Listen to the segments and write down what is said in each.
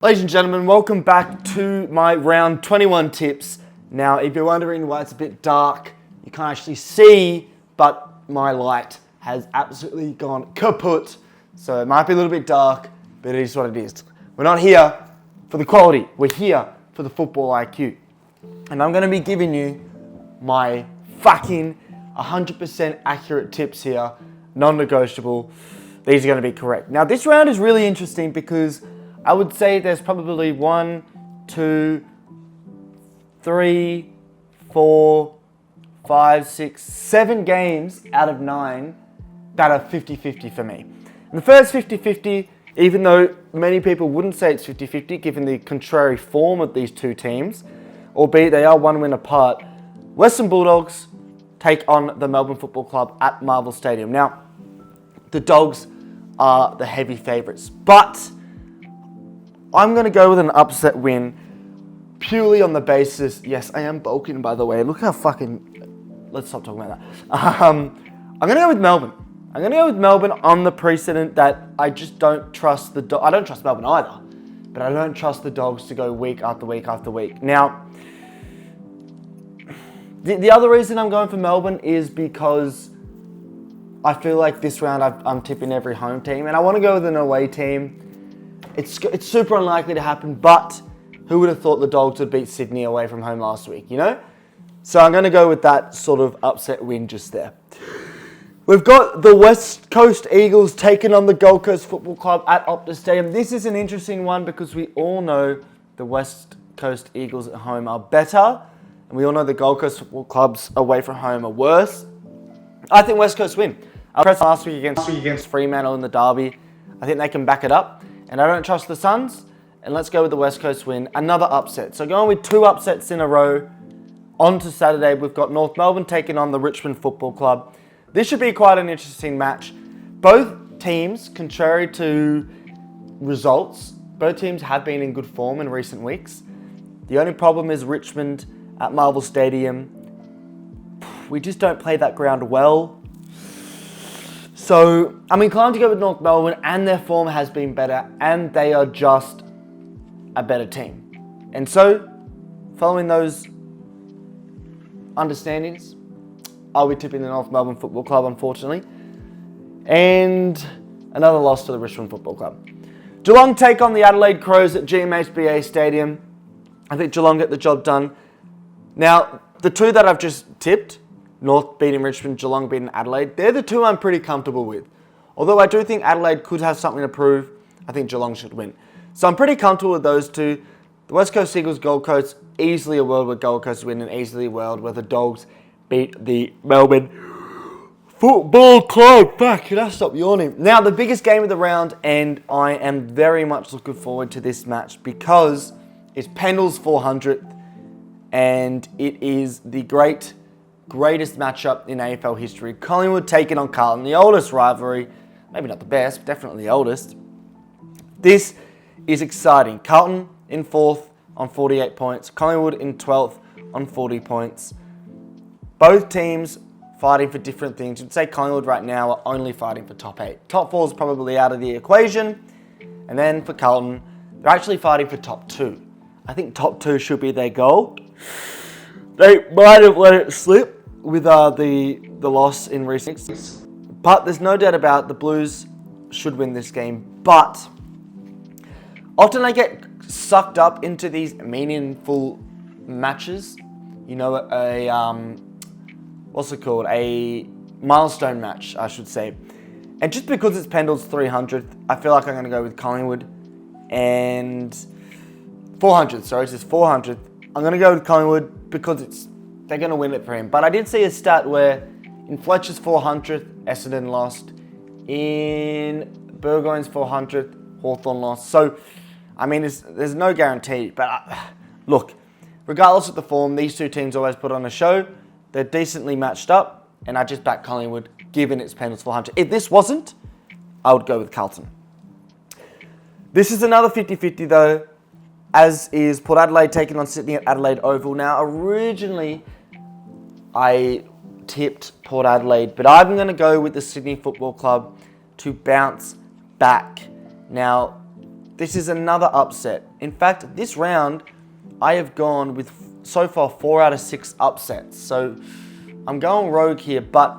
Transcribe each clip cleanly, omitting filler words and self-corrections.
Ladies and gentlemen, welcome back to my round 21 tips. Now, if you're wondering why it's a bit dark, you can't actually see, but my light has absolutely gone kaput. So it might be a little bit dark, but it is what it is. We're not here for the quality. We're here for the football IQ. And I'm going to be giving you my fucking 100% accurate tips here, non-negotiable. These are going to be correct. Now, this round is really interesting because I would say there's probably 1, 2, 3, 4, 5, 6, 7 games out of 9 that are 50-50 for me. And the first 50-50, even though many people wouldn't say it's 50-50 given the contrary form of these two teams, albeit they are one win apart, Western Bulldogs take on the Melbourne Football Club at Marvel Stadium. Now, the Dogs are the heavy favourites, but I'm going to go with an upset win purely on the basis, yes, I am bulking, by the way. Look how fucking, let's stop talking about that. I'm going to go with Melbourne. I'm going to go with Melbourne on the precedent that I just don't trust I don't trust Melbourne either, but I don't trust the Dogs to go week after week after week. Now, the other reason I'm going for Melbourne is because I feel like this round I'm tipping every home team, and I want to go with an away team. It's super unlikely to happen, but who would have thought the Dogs would beat Sydney away from home last week, you know? So I'm going to go with that sort of upset win just there. We've got the West Coast Eagles taking on the Gold Coast Football Club at Optus Stadium. This is an interesting one because we all know the West Coast Eagles at home are better, and we all know the Gold Coast Football Clubs away from home are worse. I think West Coast win. I pressed last week against Fremantle in the derby. I think they can back it up. And I don't trust the Suns. And let's go with the West Coast win. Another upset. So going with 2 upsets in a row. On to Saturday, we've got North Melbourne taking on the Richmond Football Club. This should be quite an interesting match. Both teams, contrary to results, both teams have been in good form in recent weeks. The only problem is Richmond at Marvel Stadium. We just don't play that ground well. So I'm inclined to go with North Melbourne, and their form has been better, and they are just a better team. And so, following those understandings, I'll be tipping the North Melbourne Football Club, unfortunately. And another loss to the Richmond Football Club. Geelong take on the Adelaide Crows at GMHBA Stadium. I think Geelong get the job done. Now, the two that I've just tipped, North beating Richmond, Geelong beating Adelaide, they're the two I'm pretty comfortable with. Although I do think Adelaide could have something to prove, I think Geelong should win. So I'm pretty comfortable with those two. The West Coast Eagles, Gold Coast, easily a world where Gold Coast win, and easily a world where the Dogs beat the Melbourne Football Club. Fuck, can I stop yawning? Now, the biggest game of the round, and I am very much looking forward to this match because it's Pendle's 400th, and it is the greatest matchup in AFL history. Collingwood taking on Carlton, the oldest rivalry. Maybe not the best, but definitely the oldest. This is exciting. Carlton in 4th on 48 points. Collingwood in 12th on 40 points. Both teams fighting for different things. You'd say Collingwood right now are only fighting for top 8. Top 4 is probably out of the equation. And then for Carlton, they're actually fighting for top 2. I think top 2 should be their goal. They might have let it slip with the loss in recent weeks. But there's no doubt about the Blues should win this game. But often I get sucked up into these meaningful matches. You know, what's it called? A milestone match, I should say. And just because it's Pendle's 300th, I feel like I'm going to go with Collingwood. And 400th, sorry, it's his 400th. I'm going to go with Collingwood because they're going to win it for him. But I did see a stat where in Fletcher's 400th, Essendon lost. In Burgoyne's 400th, Hawthorn lost. So, I mean, there's no guarantee. But look, regardless of the form, these two teams always put on a show. They're decently matched up. And I just back Collingwood, given it's Pendle's 400. If this wasn't, I would go with Carlton. This is another 50-50 though, as is Port Adelaide taking on Sydney at Adelaide Oval. Now, originally, I tipped Port Adelaide, but I'm going to go with the Sydney Football Club to bounce back. Now, this is another upset. In fact, this round, I have gone with so far 4 out of 6 upsets. So I'm going rogue here, but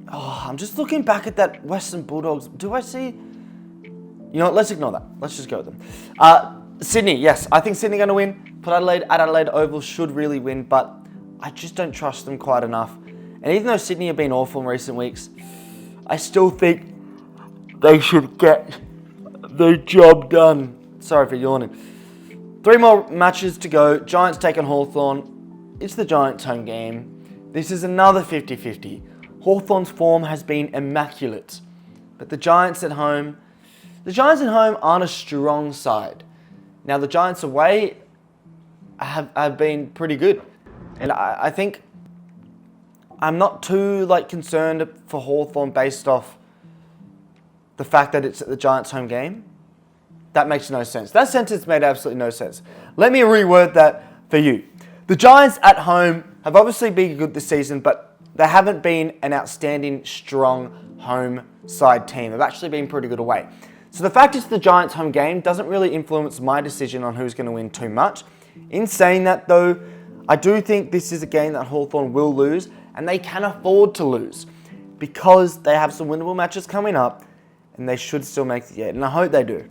I'm just looking back at that Western Bulldogs. Do I see? You know what? Let's ignore that. Let's just go with them. Sydney, yes. I think Sydney are going to win. Port Adelaide at Adelaide Oval should really win, but I just don't trust them quite enough. And even though Sydney have been awful in recent weeks, I still think they should get the job done. Sorry for yawning. 3 more matches to go. Giants take on Hawthorn. It's the Giants' home game. This is another 50-50. Hawthorn's form has been immaculate, but the Giants at home aren't a strong side. Now the Giants away have been pretty good, and I think I'm not too concerned for Hawthorn based off the fact that it's at the Giants' home game. That makes no sense. That sentence made absolutely no sense. Let me reword that for you. The Giants at home have obviously been good this season, but they haven't been an outstanding, strong home side team. They've actually been pretty good away. So the fact it's the Giants' home game doesn't really influence my decision on who's going to win too much. In saying that, though, I do think this is a game that Hawthorn will lose, and they can afford to lose because they have some winnable matches coming up, and they should still make the 8, and I hope they do.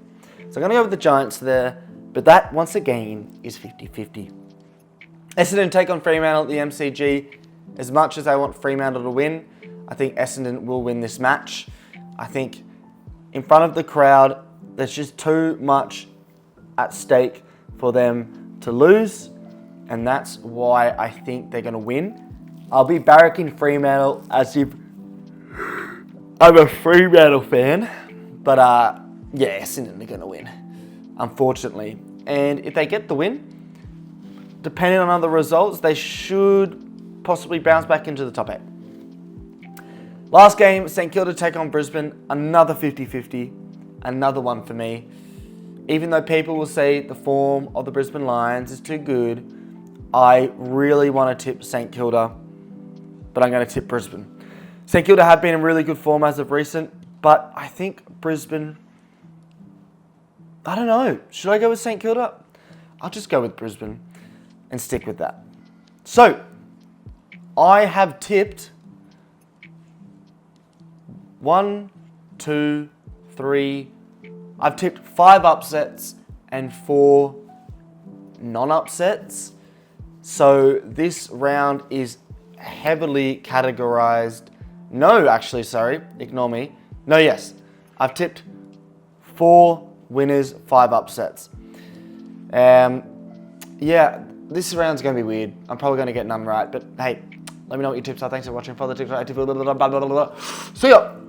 So I'm going to go with the Giants there, but that, once again, is 50-50. Essendon take on Fremantle at the MCG. As much as I want Fremantle to win, I think Essendon will win this match. I think in front of the crowd, there's just too much at stake for them to lose, and that's why I think they're going to win. I'll be barracking Fremantle as if I'm a Fremantle fan, but yeah, Essendon are going to win, unfortunately. And if they get the win, depending on other results, they should possibly bounce back into the top 8. Last game, St Kilda take on Brisbane. Another 50-50. Another one for me. Even though people will say the form of the Brisbane Lions is too good, I really want to tip St Kilda, but I'm going to tip Brisbane. St Kilda have been in really good form as of recent, but I think Brisbane, I don't know. Should I go with St Kilda? I'll just go with Brisbane and stick with that. So, I have tipped 1, 2, 3. I've tipped 5 upsets and 4 non-upsets. So this round is heavily categorized. No, actually, sorry, ignore me. No, yes. I've tipped 4 winners, 5 upsets. Yeah, this round's going to be weird. I'm probably going to get none right, but hey, let me know what your tips are. Thanks for watching. Follow the TikTok. See ya.